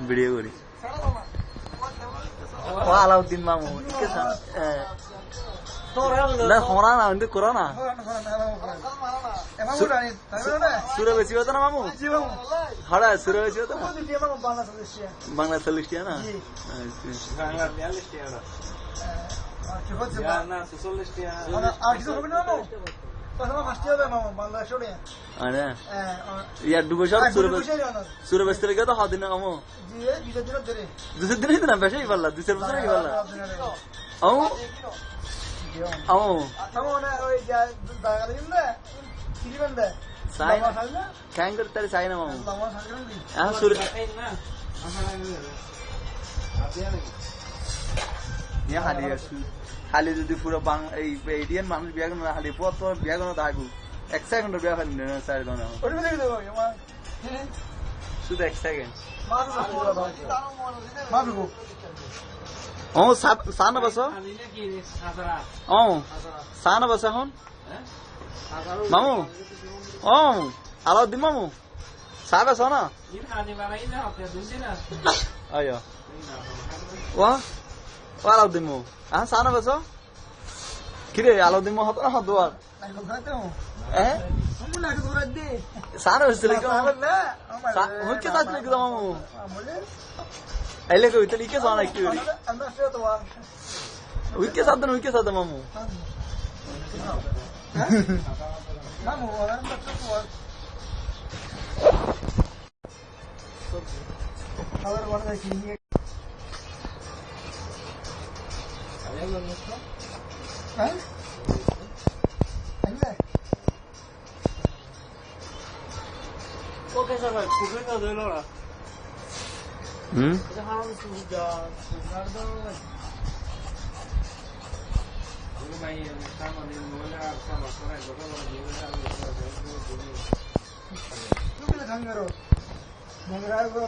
video করি আলাউদ্দিন মামু না হরা না কিন্তু করো না সুরে বেশি হতো না মামু হরা সুরে বেশি হতো না বাংলা 40 টাকা না বাংলা 42 টাকা ইয়ার ডুবো সব সুরে বেসতে লেগে তো হদিন আমো দুসের দিনই তো না বেশি পারলা 2 বছর কি পারলা আমো আমো ক্যাং করতে চাই না মামু সুরে খালি যদি পুরো ইন্ডিয়ান মানুষ বিয়া করো খালি পথ বিয়া করো থাকবো 1 সেকেন্ড বিয়া ফেলেন 4 ঘন্টা শুধু 1 সেকেন্ড ও সানা বসো ও সানা বসো এখন মামু ও আলাউদ্দিন মামু সাবে সোনা আয়ো ও আলাউদ্দিন মামু সানা বসো কিরে আলাউদ্দিন মামু হতো না হতো আর সানা বসতে লিখো মুখ্য সাথ লিখো মামু এলে কই তো লিখে সোনা একটু উইকে সাথ মামু ওকে স্যার ভাই পুকুরে কাজ হইল না Mangaro, mangaro,